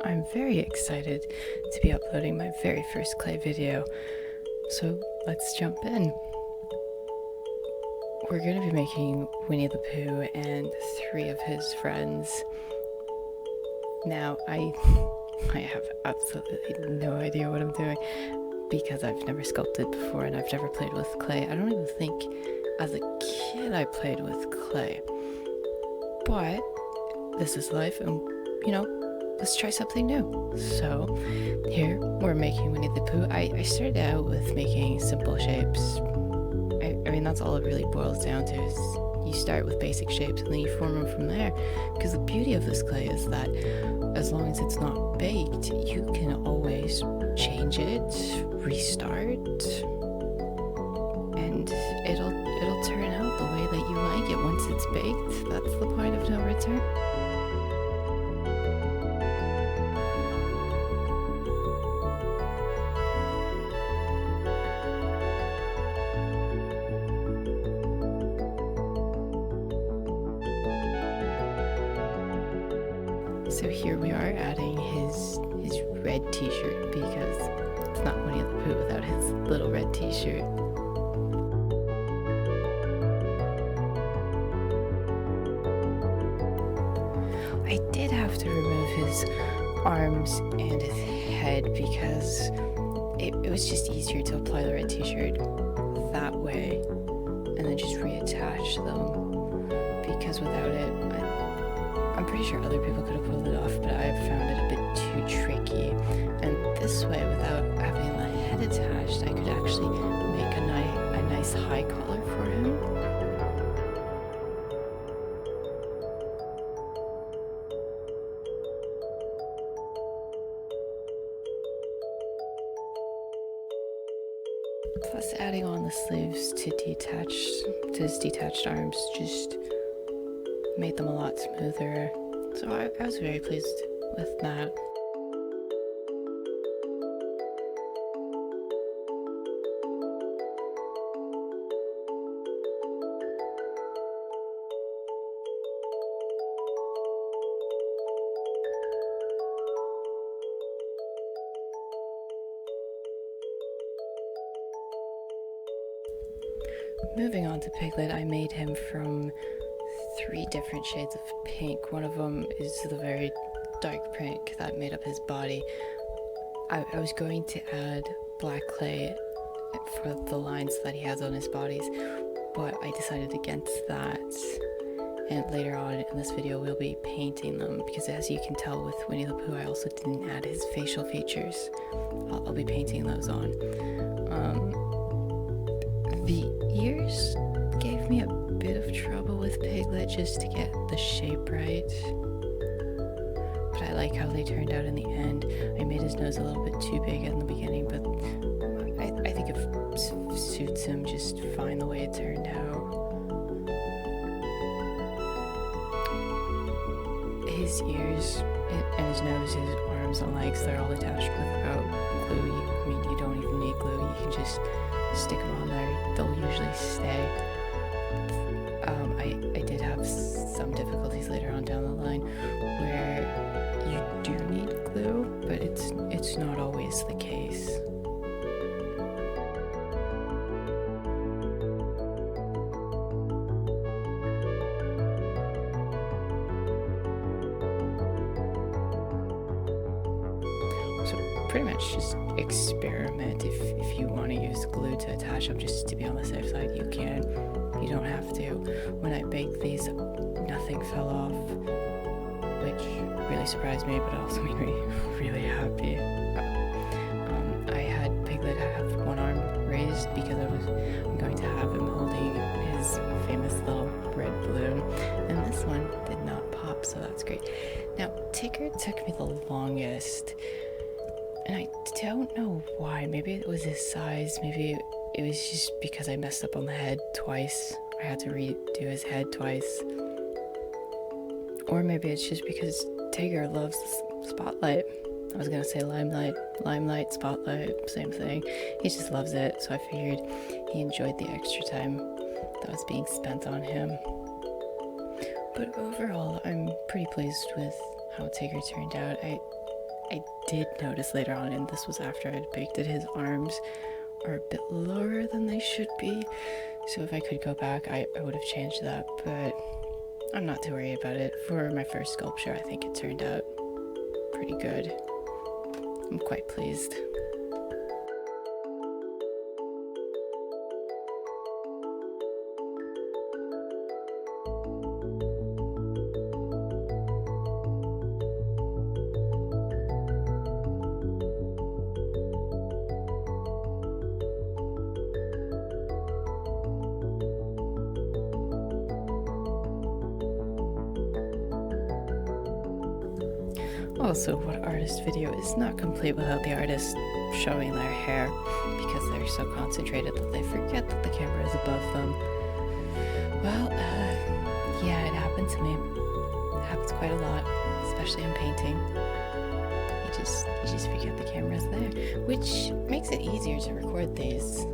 I'm very excited to be uploading my very first clay video, so let's jump in. We're going to be making Winnie the Pooh and 3 of his friends. Now, I have absolutely no idea what I'm doing because I've never sculpted before and I've never played with clay. I don't even think as a kid I played with clay. But this is life and, let's try something new. So here we're making Winnie the Pooh. I started out with making simple shapes. I mean, that's all it really boils down to is you start with basic shapes and then you form them from there. Because the beauty of this clay is that as long as it's not baked, you can always change it, restart, and it'll turn out the way that you like it. Once it's baked, that's the point of no return. So here we are adding his red t-shirt because it's not Winnie the Pooh without his little red t-shirt. I did have to remove his arms and his head because it was just easier to apply the red t-shirt that way and then just reattach them, because without it, I'm pretty sure other people could have pulled it off, but I've found it a bit too tricky. And this way, without having the head attached, I could actually make a nice high collar for him. Plus, adding on the sleeves to his detached arms just made them a lot smoother, so I was very pleased with that. Moving on to Piglet, I made him from 3 different shades of pink. One of them is the very dark pink that made up his body. I was going to add black clay for the lines that he has on his bodies, but I decided against that. And later on in this video we'll be painting them, because as you can tell with Winnie the Pooh I also didn't add his facial features. I'll be painting those on. The ears gave me a bit of trouble with Piglet just to get the shape right, but I like how they turned out in the end. I made his nose a little bit too big in the beginning, but I think it suits him just fine the way it turned out. His ears and his nose, his arms and legs, they're all attached without glue. You don't even need glue, you can just stick them on there, they'll usually stay. I did have some difficulties later on down the line where you do need glue, but it's not always the case. So pretty much just experiment. If you want to use glue to attach them, just to be on the safe side, you can. You don't have to. When I baked these, nothing fell off, which really surprised me, but also made me really happy. I had Piglet have one arm raised because I'm going to have him holding his famous little red balloon, and this one did not pop, so that's great. Now, Tigger took me the longest, and I don't know why. Maybe it was his size, maybe it was just because I messed up on the head twice. I had to redo his head twice. Or maybe it's just because Tigger loves spotlight. I was gonna say limelight, spotlight, same thing. He just loves it, so I figured he enjoyed the extra time that was being spent on him. But overall, I'm pretty pleased with how Tigger turned out. I did notice later on, and this was after I'd baked it, his arms are a bit lower than they should be. So if I could go back, I would have changed that, but I'm not too worried about it. For my first sculpture, I think it turned out pretty good. I'm quite pleased. Also, what artist video is not complete without the artist showing their hair, because they're so concentrated that they forget that the camera is above them. Well, yeah, it happened to me. It happens quite a lot, especially in painting. You just forget the camera's there, which makes it easier to record these.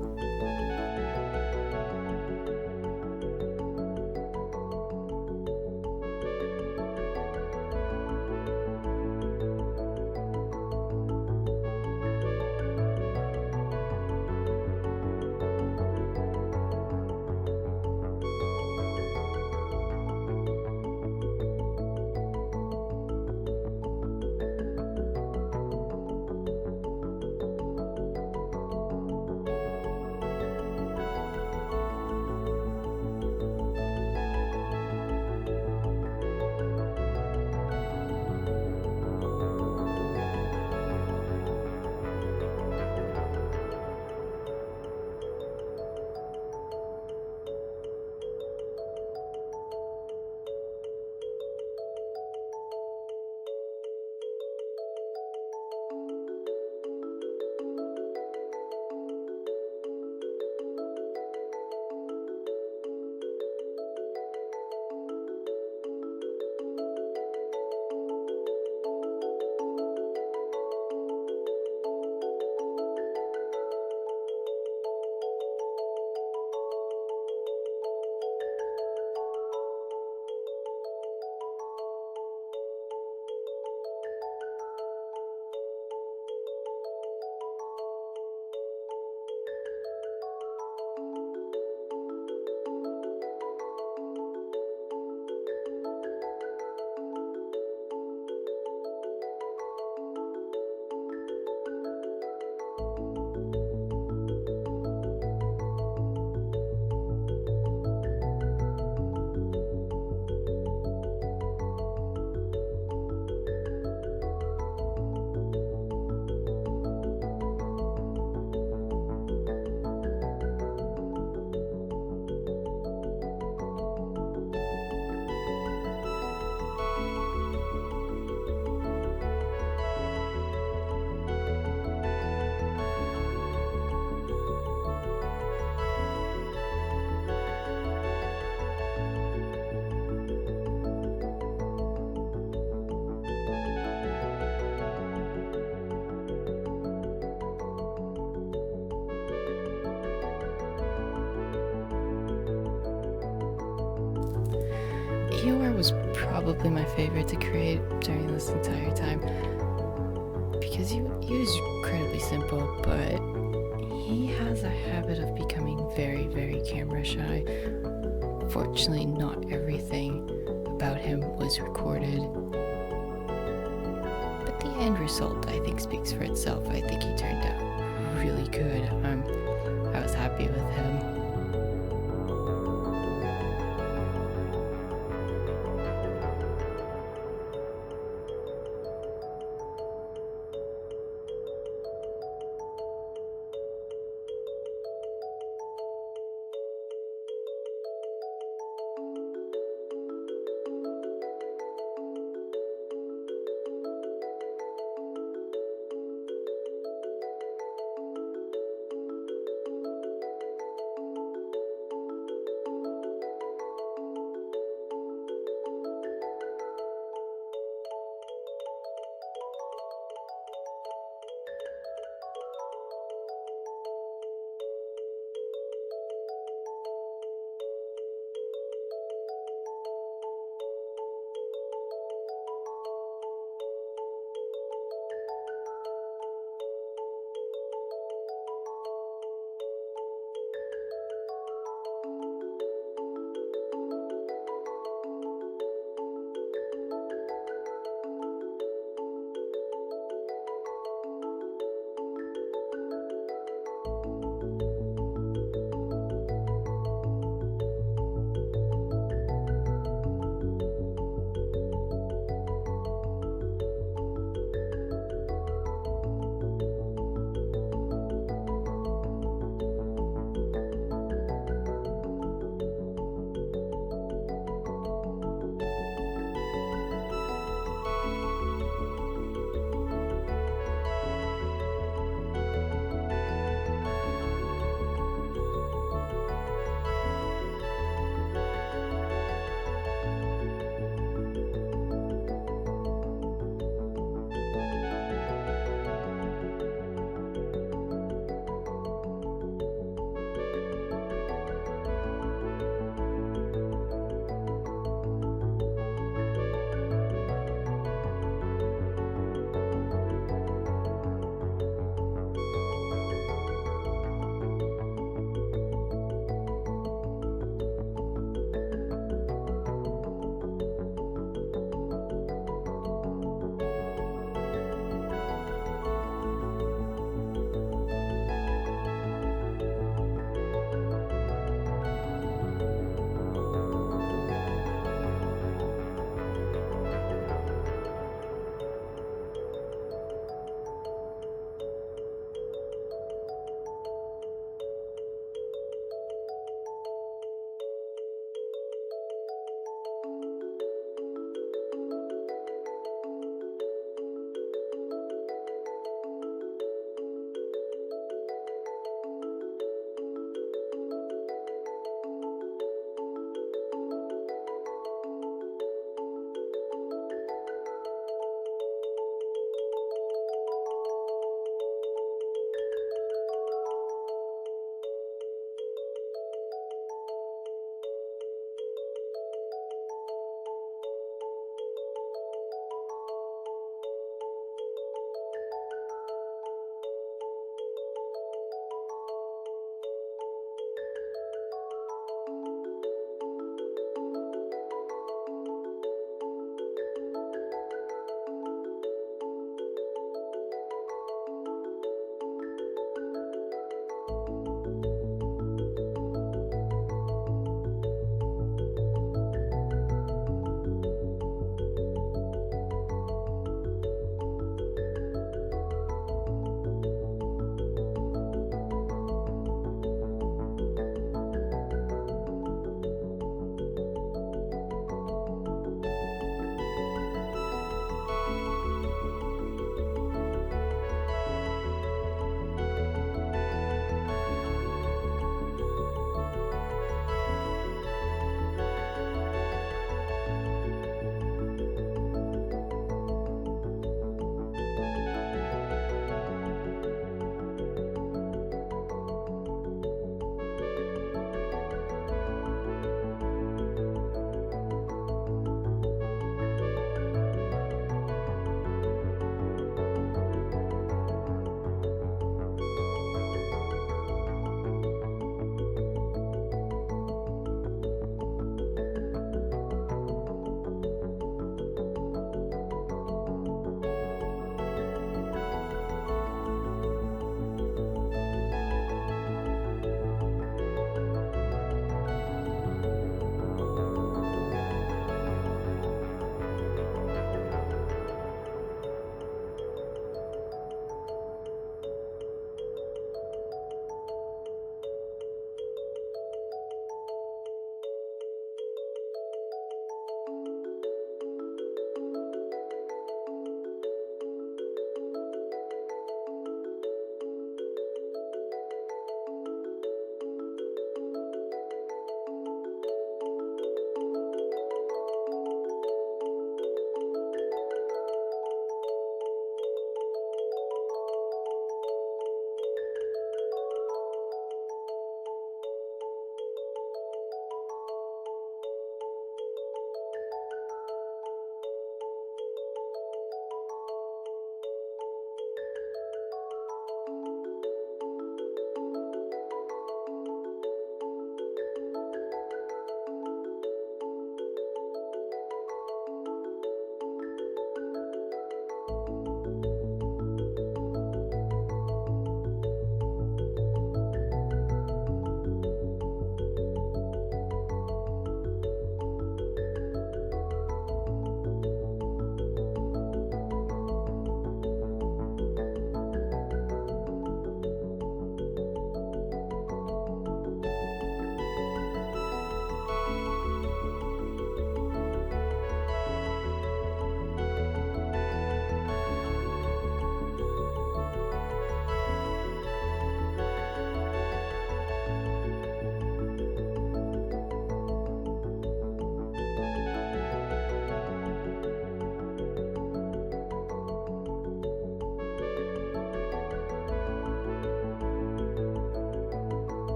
Eeyore was probably my favorite to create during this entire time, because he was incredibly simple, but he has a habit of becoming very, very camera shy. Fortunately, not everything about him was recorded, but the end result, I think, speaks for itself. I think he turned out really good. I was happy with him.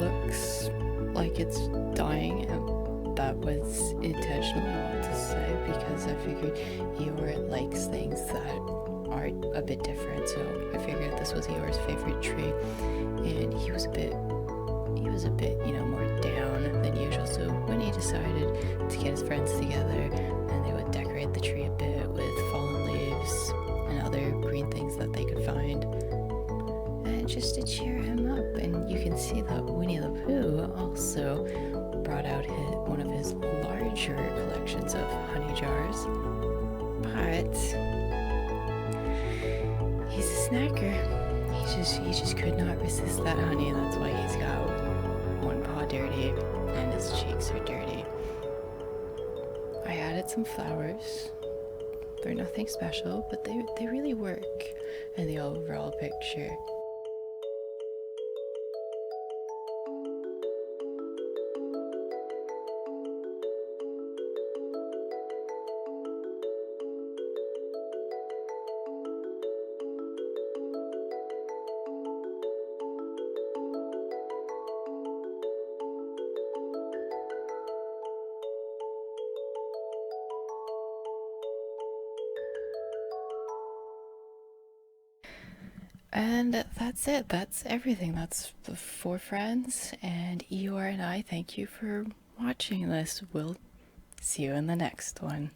looks like it's dying, and that was intentional, I want to say, because I figured Eeyore likes things that are a bit different, so I figured this was Eeyore's favorite tree, and he was a bit, more down than usual, so Winnie decided to get his friends together, and they would decorate the tree a bit with fallen leaves and other green things that they could find, and just to cheer him up. And you can see that Winnie the Pooh also brought out one of his larger collections of honey jars, but he's a snacker. He just could not resist that honey. That's why he's got one paw dirty and his cheeks are dirty. I added some flowers. They're nothing special, but they really work in the overall picture. And that's it. That's everything. That's the 4 friends. And Eeyore and I thank you for watching this. We'll see you in the next one.